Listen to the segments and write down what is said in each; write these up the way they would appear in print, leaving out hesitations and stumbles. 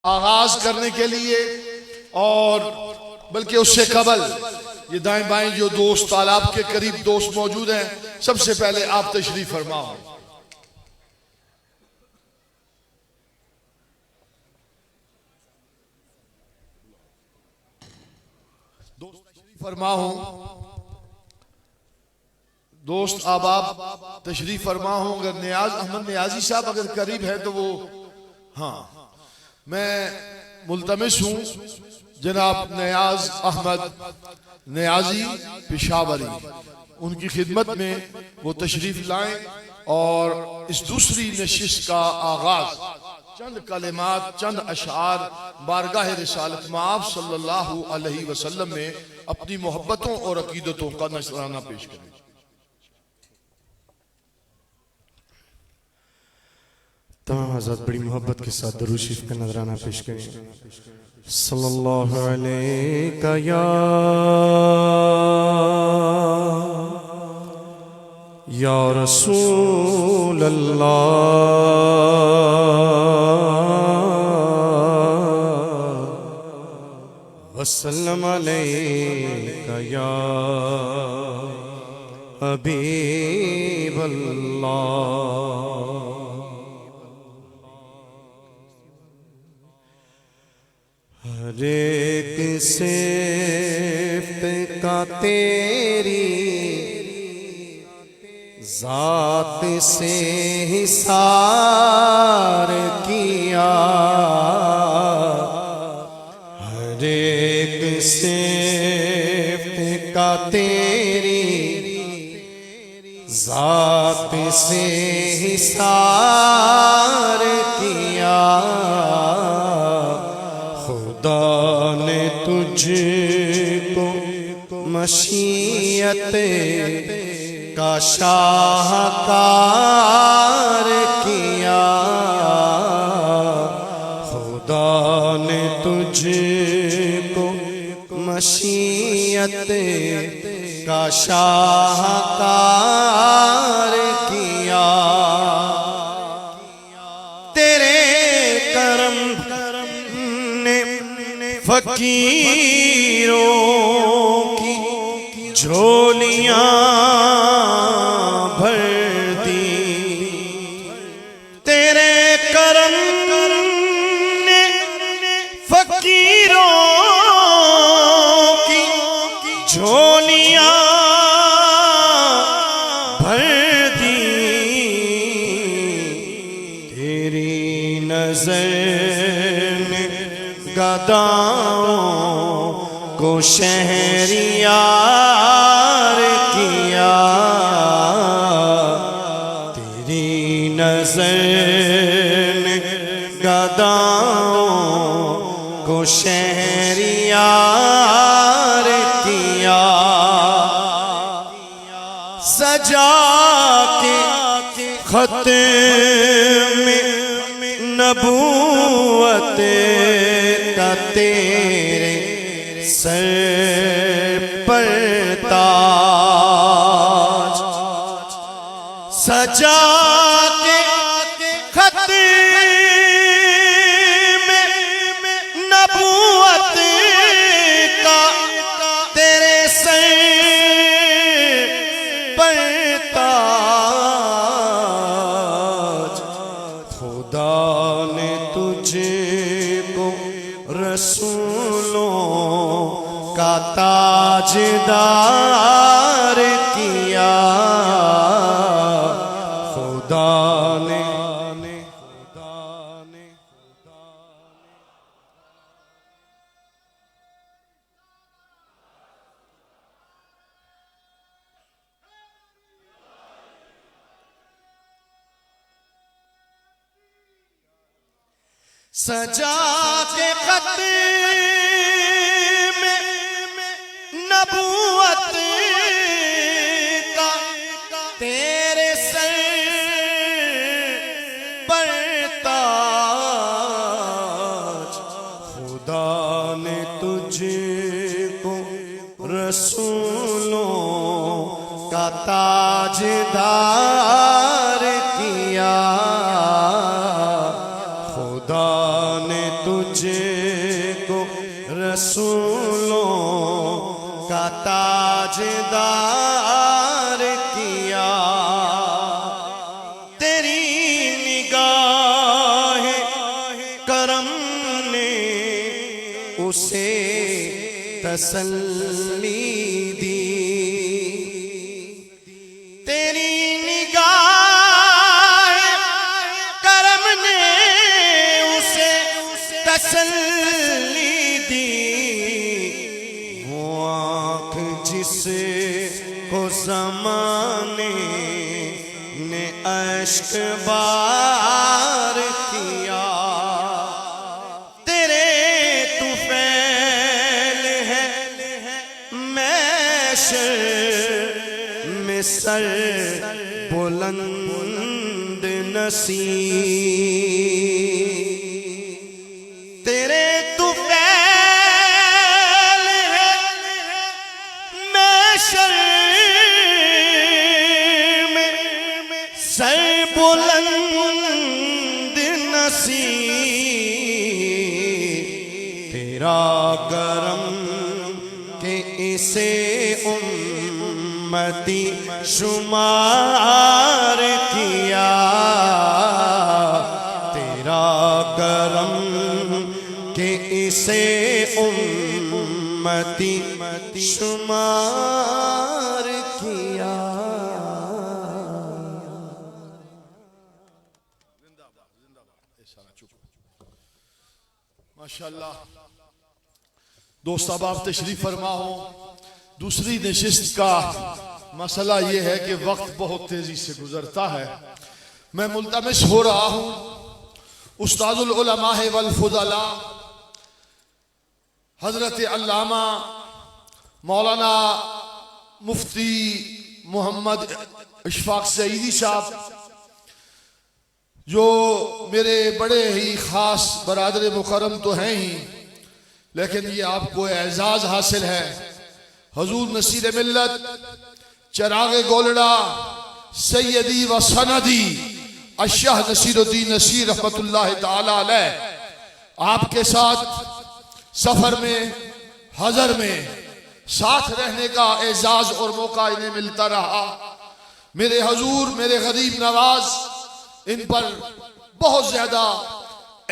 آغاز کرنے کے لیے اور بلکہ اس سے قبل یہ دائیں بائیں جو دوست طالب کے قریب دوست موجود ہیں، سب سے پہلے آپ تشریف فرما ہوں۔ دوست احباب تشریف فرما ہوں۔ اگر نیاز احمد نیازی صاحب اگر قریب ہے تو وہ میں ملتمس ہوں جناب نیاز احمد نیازی پشاوری، ان کی خدمت میں وہ تشریف لائیں اور اس دوسری نشست کا آغاز چند کلمات، چند اشعار بارگاہ رسالت مآب صلی اللہ علیہ وسلم میں اپنی محبتوں اور عقیدتوں کا نذرانہ پیش کریں۔ تمام حضرات بڑی محبت کے ساتھ درود شریف کا نذرانہ پیش کریں۔ صلی اللہ علیہ یا رسول اللہ وسلم علیہ یا حبیب اللہ۔ ہر ایک صفت کا تیری ذات سے حصار کیا، ہر ایک صفت کا تیری ذات سے حصار کیا، خدا نے تجھ کو مشیت کا شاہکار کیا، خدا نے تجھ کو مشیت کا شاہکار کیا، تیرے کرم نے فقیروں کی جھولیاں بھر دی، تیرے کرم نے فقیروں کی جھولیاں بھر دی، تیری نظر نے گداؤں کو شہریار کیا، تیری نظر نے گداؤں کو شہریار کیا، سجا کے خط میں نبوت کا تیرے سر پر تاج، سجا کے خط میں نبوت کا تیرے سر پر تاج، خدا نے تجھ کو رسولوں کا تاجدار کیا، خدا نے سجا کے خط میں نبوت کا تیرے سر پر تاج، خدا نے تجھ کو رسولوں کا تاجدار کیا، خدا نے تجھ تجھ کو رسولوں کا تاجدار کیا، تیری نگاہ کرم نے اسے تسلی دی، تیری نگاہ کرم نے اسے تسلی دی، وہ آنکھ جس کو زمانے نے اشک بار کیا، تیرے طفیل ہے محشر میں سر بلند نصیب، تیرے طفیل ہے محشر میں سر بلند نصیب، تیرا کرم کہ اسے امتی شمار کیا، تیرا کرم کہ اسے امتی شمار کیا۔ ماشاءاللہ دوست اب آپ تشریف فرما ہوں۔ دوسری نشست کا مسئلہ یہ ہے کہ وقت بہت تیزی سے گزرتا ہے، میں ملتمس ہو رہا ہوں استاد العلماء والفضلاء حضرت علامہ مولانا مفتی محمد اشفاق سعیدی صاحب، جو میرے بڑے ہی خاص برادر مکرم تو ہیں ہی، لیکن یہ آپ کو اعزاز حاصل ہے۔ حضور نصیر ملت چراغ گولڑا سیدی و سندی الشاہ نصیر الدین نصیر رحمت اللہ تعالی علیہ، آپ کے ساتھ سفر میں حضر میں ساتھ رہنے کا اعزاز اور موقع انہیں ملتا رہا۔ میرے حضور میرے غریب نواز ان پر بہت زیادہ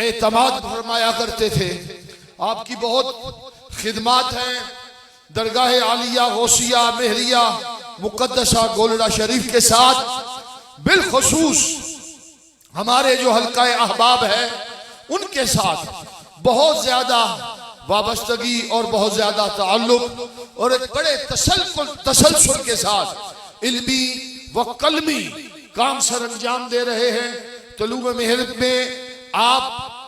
اعتماد فرمایا کرتے تھے، آپ کی بہت خدمات ہیں۔ درگاہ عالیہ غوثیہ مہریہ مقدسہ گولڑا شریف کے ساتھ بالخصوص ہمارے جو حلقہ احباب ہے ان کے ساتھ بہت زیادہ وابستگی اور بہت زیادہ تعلق اور ایک بڑے تسلسل کے ساتھ علمی و قلمی کام سر انجام دے رہے ہیں۔ طلوع محرب میں آپ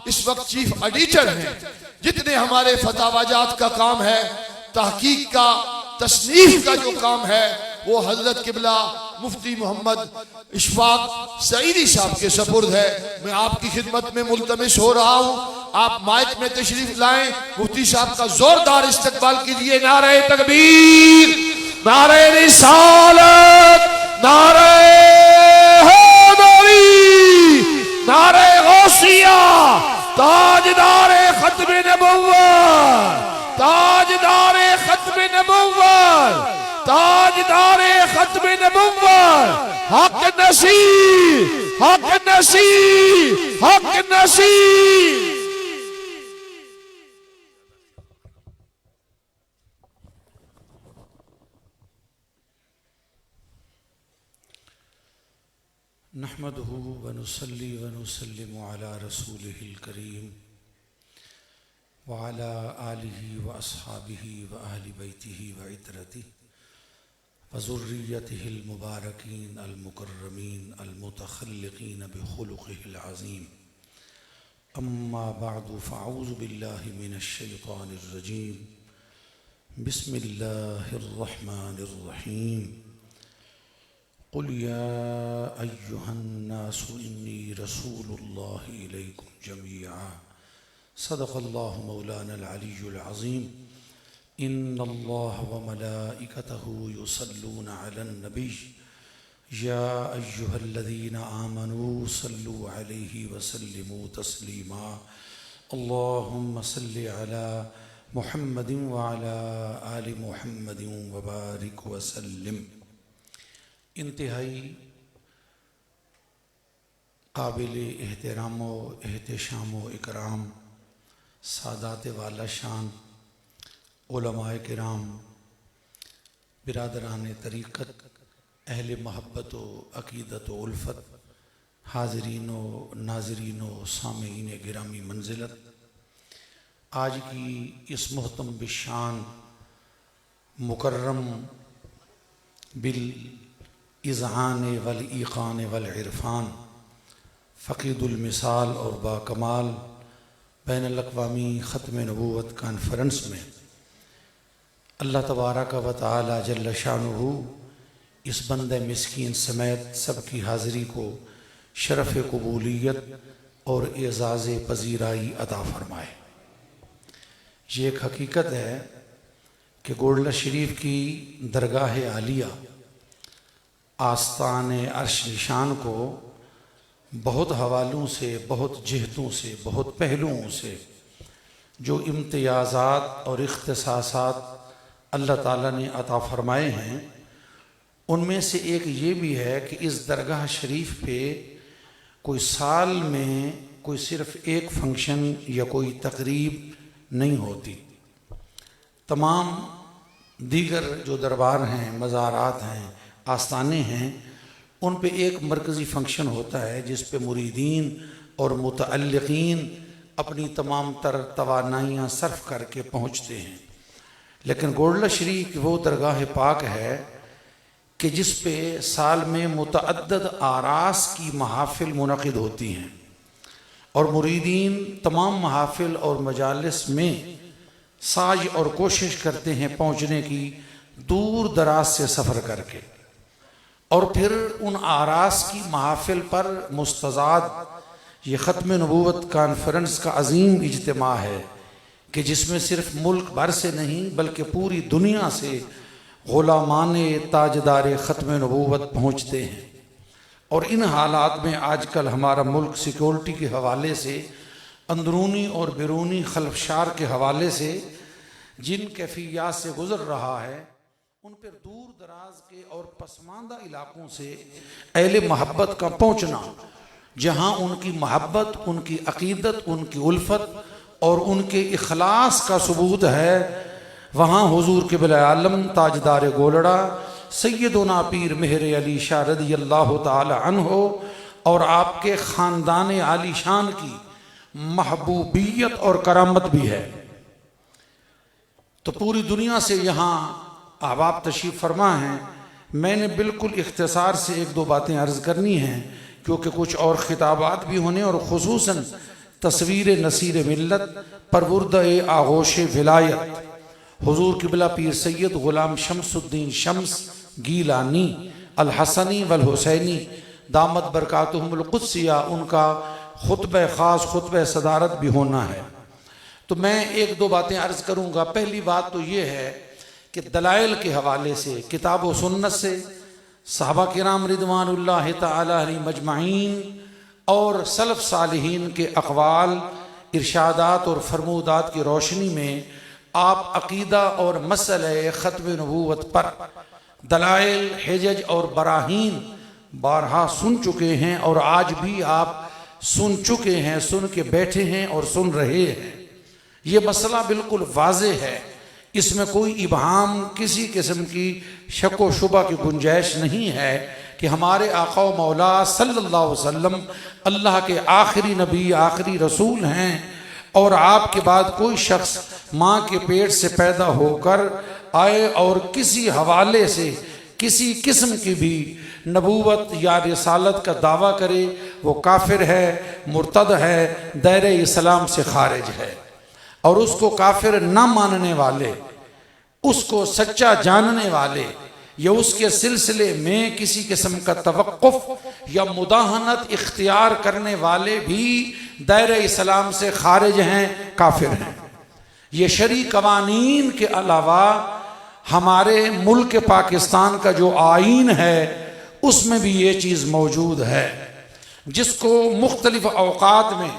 اس وقت چیف ایڈیٹر ہیں، جتنے ہمارے فتاوی جات کا کام ہے، تحقیق کا تصنیف کا جو کام ہے، وہ حضرت قبلہ مفتی محمد اشفاق سعیدی صاحب کے سپرد ہے۔ میں آپ کی خدمت میں ملتمس ہو رہا ہوں، آپ مائک میں تشریف لائیں، مفتی صاحب کا زوردار استقبال کیجئے۔ نعرہ تکبیر، نعرہ رسالت، نعرہ حیدری، نعرہ غوثیہ، تاجدار ختم نبوت، تاجدار ختم نبوت، تاجدار ختم نبوت، حق نصیر، حق نصیر، حق نصیر۔ نحمده ونصلي ونسلم على رسوله الكريم وعلى آله وأصحابه وأهل بيته وعترته وذريته المباركين المكرمين المتخلقين بخلقه العظيم، أما بعد فأعوذ بالله من الشيطان الرجيم، بسم الله الرحمن الرحيم، قل يا أيها الناس إني رسول الله إليكم جميعا، صدق الله مولانا العلي العظيم، إن الله وملائكته يصلون على النبي يا أيها الذين آمنوا صلوا عليه وسلموا تسليما، اللهم صل على محمد وعلى آل محمد وبارک وسلم۔ انتہائی قابل احترام و احتشام و اکرام سادات والا شان علماء کرام، برادران طریقت، اہل محبت و عقیدت و الفت، حاضرین و ناظرین و سامعین گرامی منزلت، آج کی اس محتم بالشان مکرم بالاذعان والایقان والعرفان، فقید المثال اور باکمال بین الاقوامی ختم نبوت کانفرنس میں اللہ تبارک و تعالی جل شانہ اس بندہ مسکین سمیت سب کی حاضری کو شرف قبولیت اور اعزاز پذیرائی عطا فرمائے۔ یہ ایک حقیقت ہے کہ گولڈہ شریف کی درگاہ عالیہ آستان عرش نشان کو بہت حوالوں سے، بہت جہتوں سے، بہت پہلوؤں سے جو امتیازات اور اختصاصات اللہ تعالیٰ نے عطا فرمائے ہیں، ان میں سے ایک یہ بھی ہے کہ اس درگاہ شریف پہ کوئی سال میں کوئی صرف ایک فنکشن یا کوئی تقریب نہیں ہوتی۔ تمام دیگر جو دربار ہیں، مزارات ہیں، آستانے ہیں، ان پہ ایک مرکزی فنکشن ہوتا ہے جس پہ مریدین اور متعلقین اپنی تمام تر توانائیاں صرف کر کے پہنچتے ہیں، لیکن گولڈہ شریف وہ درگاہ پاک ہے کہ جس پہ سال میں متعدد آراس کی محافل منعقد ہوتی ہیں، اور مریدین تمام محافل اور مجالس میں سعی اور کوشش کرتے ہیں پہنچنے کی، دور دراز سے سفر کر کے، اور پھر ان آراس کی محافل پر مستضاد یہ ختم نبوت کانفرنس کا عظیم اجتماع ہے کہ جس میں صرف ملک بھر سے نہیں بلکہ پوری دنیا سے غلامان تاجدار ختم نبوت پہنچتے ہیں۔ اور ان حالات میں آج کل ہمارا ملک سیکورٹی کے حوالے سے، اندرونی اور بیرونی خلفشار کے حوالے سے جن کیفیات سے گزر رہا ہے، ان پر دور دراز کے اور پسماندہ علاقوں سے اہل محبت کا پہنچنا، جہاں ان کی محبت، ان کی عقیدت، ان کی الفت اور ان کے اخلاص کا ثبوت ہے، وہاں حضور قبلہ عالم تاجدار گولڑا سیدنا پیر مہر علی شاہ رضی اللہ تعالی عنہ اور آپ کے خاندان عالی شان کی محبوبیت اور کرامت بھی ہے۔ تو پوری دنیا سے یہاں احباب تشریف فرما ہیں۔ میں نے بالکل اختصار سے ایک دو باتیں عرض کرنی ہیں کیونکہ کچھ اور خطابات بھی ہونے، اور خصوصاً تصویر نصیر ملت پروردہ آغوش ولایت حضور قبلہ پیر سید غلام شمس الدین شمس گیلانی الحسنی والحسینی دامت برکاتہم القدسیہ، ان کا خطبہ خاص، خطبہ صدارت بھی ہونا ہے۔ تو میں ایک دو باتیں عرض کروں گا۔ پہلی بات تو یہ ہے کہ دلائل کے حوالے سے، کتاب و سنت سے، صحابہ کرام رضوان اللہ تعالی علیہ مجمعین اور سلف صالحین کے اقوال، ارشادات اور فرمودات کی روشنی میں آپ عقیدہ اور مسئلہ ختم نبوت پر دلائل، حجج اور براہین بارہا سن چکے ہیں، اور آج بھی آپ سن چکے ہیں، سن کے بیٹھے ہیں اور سن رہے ہیں۔ یہ مسئلہ بالکل واضح ہے، اس میں کوئی ابہام، کسی قسم کی شک و شبہ کی گنجائش نہیں ہے کہ ہمارے آقا و مولا صلی اللہ علیہ وسلم اللہ کے آخری نبی، آخری رسول ہیں، اور آپ کے بعد کوئی شخص ماں کے پیٹ سے پیدا ہو کر آئے اور کسی حوالے سے کسی قسم کی بھی نبوت یا رسالت کا دعویٰ کرے، وہ کافر ہے، مرتد ہے، دائرہ اسلام سے خارج ہے۔ اور اس کو کافر نہ ماننے والے، اس کو سچا جاننے والے، یا اس کے سلسلے میں کسی قسم کا توقف یا مداہنت اختیار کرنے والے بھی دائرہ اسلام سے خارج ہیں، کافر ہیں۔ یہ شرعی قوانین کے علاوہ ہمارے ملک پاکستان کا جو آئین ہے اس میں بھی یہ چیز موجود ہے، جس کو مختلف اوقات میں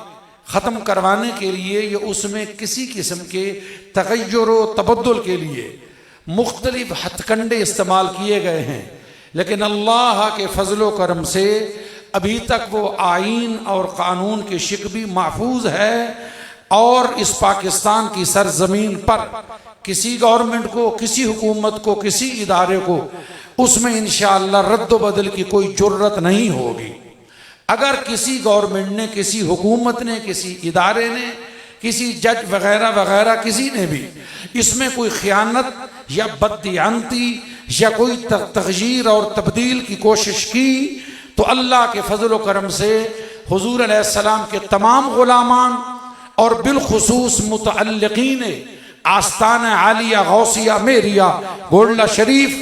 ختم کروانے کے لیے یا اس میں کسی قسم کے تغیر و تبدل کے لیے مختلف ہتھ کنڈے استعمال کیے گئے ہیں، لیکن اللہ کے فضل و کرم سے ابھی تک وہ آئین اور قانون کی شکل بھی محفوظ ہے، اور اس پاکستان کی سرزمین پر کسی گورنمنٹ کو، کسی حکومت کو، کسی ادارے کو اس میں انشاءاللہ رد و بدل کی کوئی جرت نہیں ہوگی۔ اگر کسی گورنمنٹ نے، کسی حکومت نے، کسی ادارے نے، کسی جج وغیرہ وغیرہ کسی نے بھی اس میں کوئی خیانت یا بددیانتی یا کوئی تغییر اور تبدیل کی کوشش کی تو اللہ کے فضل و کرم سے حضور علیہ السلام کے تمام غلامان اور بالخصوص متعلقین آستان عالیہ غوثیہ میریہ گولڈہ شریف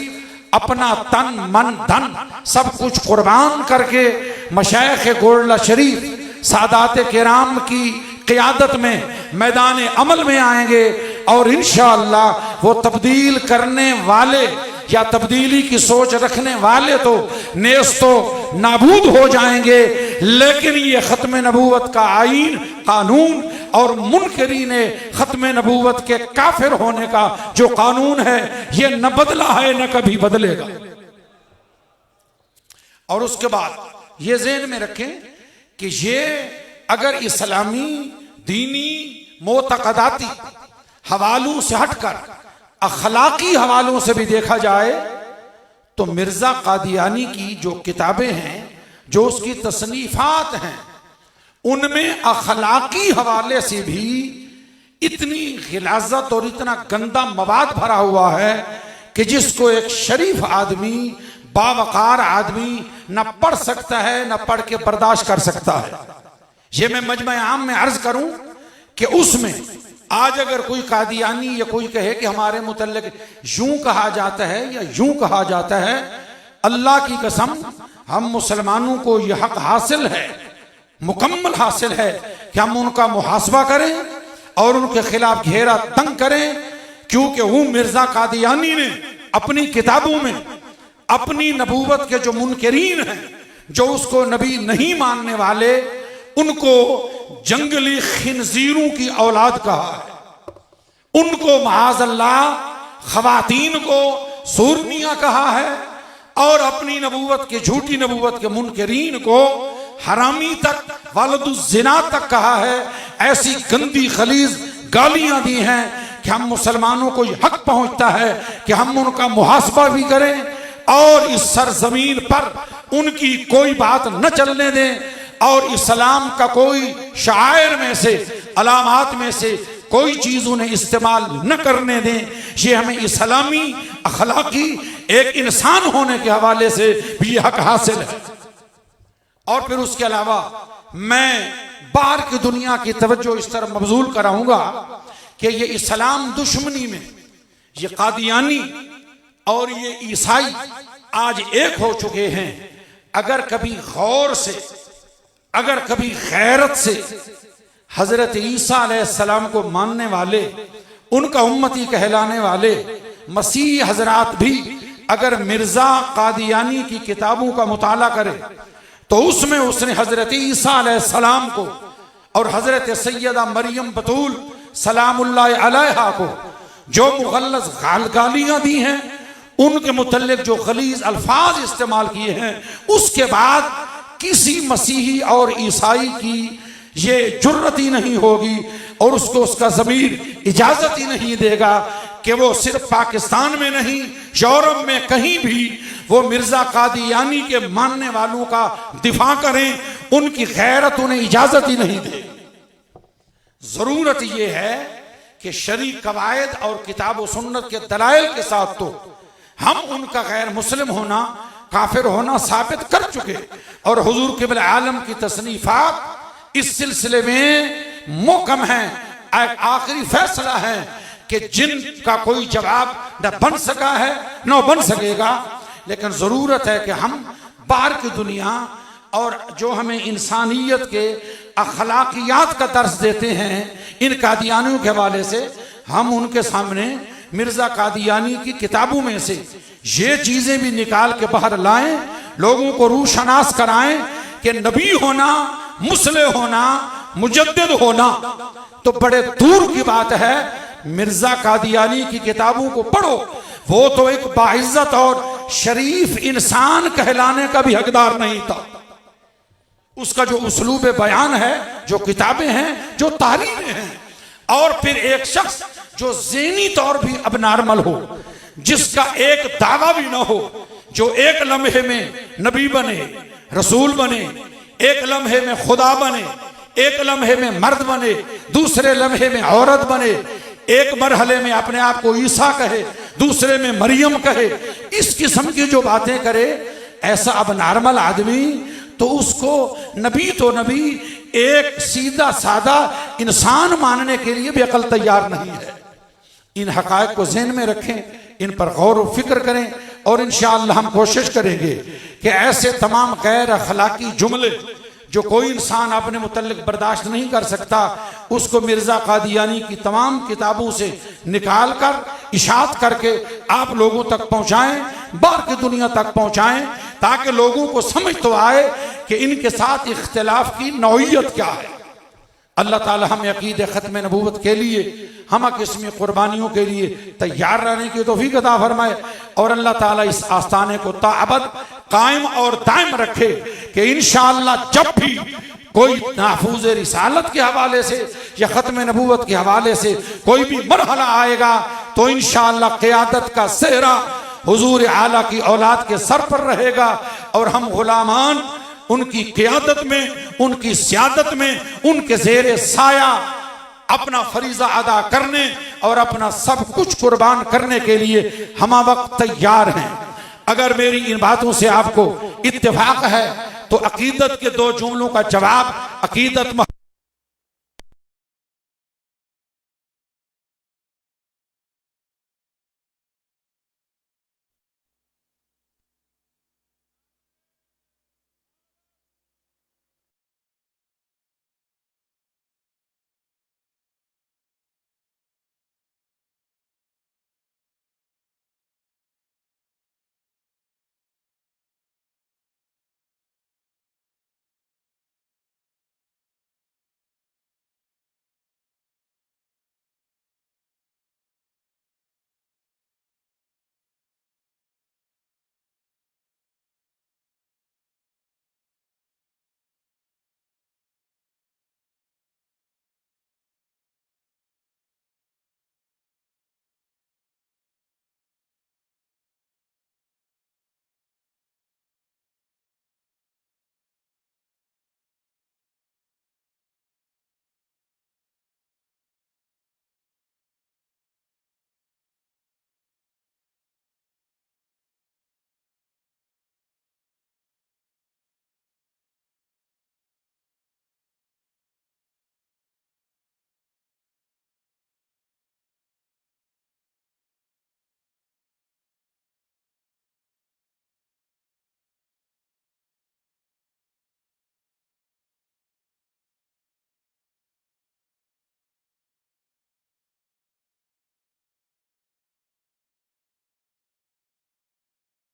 اپنا تن من دھن سب کچھ قربان کر کے مشائخ گولڈہ شریف سادات کرام کی قیادت میں میدان عمل میں آئیں گے، اور انشاءاللہ وہ تبدیل کرنے والے یا تبدیلی کی سوچ رکھنے والے تو نیست و نابود ہو جائیں گے، لیکن یہ ختم نبوت کا آئین قانون اور منکرین ختم نبوت کے کافر ہونے کا جو قانون ہے یہ نہ بدلا ہے نہ کبھی بدلے گا۔ اور اس کے بعد یہ ذہن میں رکھیں کہ یہ اگر اسلامی دینی معتقداتی حوالوں سے ہٹ کر اخلاقی حوالوں سے بھی دیکھا جائے تو مرزا قادیانی کی جو کتابیں ہیں، جو اس کی تصنیفات ہیں، ان میں اخلاقی حوالے سے بھی اتنی غلاظت اور اتنا گندا مواد بھرا ہوا ہے کہ جس کو ایک شریف آدمی، باوقار آدمی نہ پڑھ سکتا ہے نہ پڑھ کے برداشت کر سکتا ہے۔ یہ میں مجمع عام میں عرض کروں کہ اس میں آج اگر کوئی قادیانی یا کوئی کہے کہ ہمارے متعلق یوں کہا جاتا ہے یا یوں کہا جاتا ہے، اللہ کی قسم ہم مسلمانوں کو یہ حق حاصل ہے، مکمل حاصل ہے کہ ہم ان کا محاسبہ کریں اور ان کے خلاف گھیرا تنگ کریں، کیونکہ وہ مرزا قادیانی نے اپنی کتابوں میں اپنی نبوت کے جو منکرین ہیں، جو اس کو نبی نہیں ماننے والے، ان کو جنگلی خنزیروں کی اولاد کہا ہے، ان کو معاذ اللہ خواتین کو سورنیاں کہا ہے، اور اپنی نبوت کے جھوٹی نبوت کے منکرین کو حرامی تک، والد الزنا تک کہا ہے۔ ایسی گندی خلیز گالیاں دی ہیں کہ ہم مسلمانوں کو یہ حق پہنچتا ہے کہ ہم ان کا محاسبہ بھی کریں اور اس سرزمین پر ان کی کوئی بات نہ چلنے دیں، اور اسلام کا کوئی شعائر میں سے، علامات میں سے کوئی چیز انہیں استعمال نہ کرنے دیں۔ یہ ہمیں اسلامی اخلاقی ایک انسان ہونے کے حوالے سے بھی یہ حق حاصل ہے۔ اور پھر اس کے علاوہ میں باہر کی دنیا کی توجہ اس طرح مبذول کراؤں گا کہ یہ اسلام دشمنی میں یہ قادیانی اور یہ عیسائی آج ایک ہو چکے ہیں۔ اگر کبھی غور سے، اگر کبھی غیرت سے حضرت عیسیٰ علیہ السلام کو ماننے والے، ان کا امتی کہلانے والے مسیح حضرات بھی اگر مرزا قادیانی کی کتابوں کا مطالعہ کرے تو اس میں اس نے حضرت عیسیٰ علیہ السلام کو اور حضرت سیدہ مریم بطول سلام اللہ علیہا کو جو مغلظ گالیاں دی ہیں، ان کے متعلق جو غلیظ الفاظ استعمال کیے ہیں، اس کے بعد کسی مسیحی اور عیسائی کی یہ جرت ہی نہیں ہوگی اور اس کو اس کا ضمیر اجازت ہی نہیں دے گا کہ وہ صرف پاکستان میں نہیں، یورپ میں کہیں بھی وہ مرزا قادیانی کے ماننے والوں کا دفاع کریں، ان کی غیرت انہیں اجازت ہی نہیں دے۔ ضرورت یہ ہے کہ شرعی قواعد اور کتاب و سنت کے دلائل کے ساتھ تو ہم ان کا غیر مسلم ہونا، کافر ہونا ثابت کر چکے، اور حضور قبلہ عالم کی تصنیفات اس سلسلے میں محکم ہیں۔ ایک آخری فیصلہ ہے کہ جن کا کوئی جواب نہ بن سکا ہے نہ بن سکے گا، لیکن ضرورت ہے کہ ہم باہر کی دنیا اور جو ہمیں انسانیت کے اخلاقیات کا درس دیتے ہیں ان قادیانیوں کے حوالے سے، ہم ان کے سامنے مرزا قادیانی کی کتابوں میں سے یہ چیزیں بھی نکال کے باہر لائیں، لوگوں کو روشناس کرائیں کہ نبی ہونا، مسلح ہونا، مجدد ہونا تو بڑے دور کی بات ہے. مرزا قادیانی کی کتابوں کو پڑھو، وہ تو ایک باعزت اور شریف انسان کہلانے کا بھی حقدار نہیں تھا. اس کا جو اسلوب بیان ہے، جو کتابیں ہیں، جو تحریریں ہیں، اور پھر ایک شخص جو ذہنی طور بھی اب نارمل ہو، جس کا ایک دعویٰ بھی نہ ہو، جو ایک لمحے میں نبی بنے، رسول بنے، ایک لمحے میں خدا بنے، ایک لمحے میں مرد بنے، دوسرے لمحے میں عورت بنے، ایک مرحلے میں اپنے آپ کو عیسیٰ کہے، دوسرے میں مریم کہے، اس قسم کی جو باتیں کرے، ایسا اب نارمل آدمی تو اس کو نبی تو نبی، ایک سیدھا سادہ انسان ماننے کے لیے بھی عقل تیار نہیں ہے. ان حقائق کو ذہن میں رکھیں، ان پر غور و فکر کریں، اور انشاءاللہ ہم کوشش کریں گے کہ ایسے تمام غیر اخلاقی جملے جو کوئی انسان اپنے متعلق برداشت نہیں کر سکتا، اس کو مرزا قادیانی کی تمام کتابوں سے نکال کر اشاعت کر کے آپ لوگوں تک پہنچائیں، باہر کی دنیا تک پہنچائیں، تاکہ لوگوں کو سمجھ تو آئے کہ ان کے ساتھ اختلاف کی نوعیت کیا ہے. اللہ تعالی ہمیں عقید ختم نبوت کے لیے، ہم قسمی قربانیوں کے لیے تیار رہنے کی توفیق عطا فرمائے، اور اللہ تعالی اس آستانے کو تا ابد قائم اور دائم رکھے کہ انشاءاللہ جب بھی کوئی محفوظ رسالت کے حوالے سے یا ختم نبوت کے حوالے سے کوئی بھی مرحلہ آئے گا تو انشاءاللہ قیادت کا صحرا حضور اعلیٰ کی اولاد کے سر پر رہے گا، اور ہم غلامان ان کی قیادت میں، ان کی سیادت میں، ان کے زیر سایہ اپنا فریضہ ادا کرنے اور اپنا سب کچھ قربان کرنے کے لیے ہمہ وقت تیار ہیں. اگر میری ان باتوں سے آپ کو اتفاق ہے تو عقیدت کے 2 جملوں کا جواب، عقیدت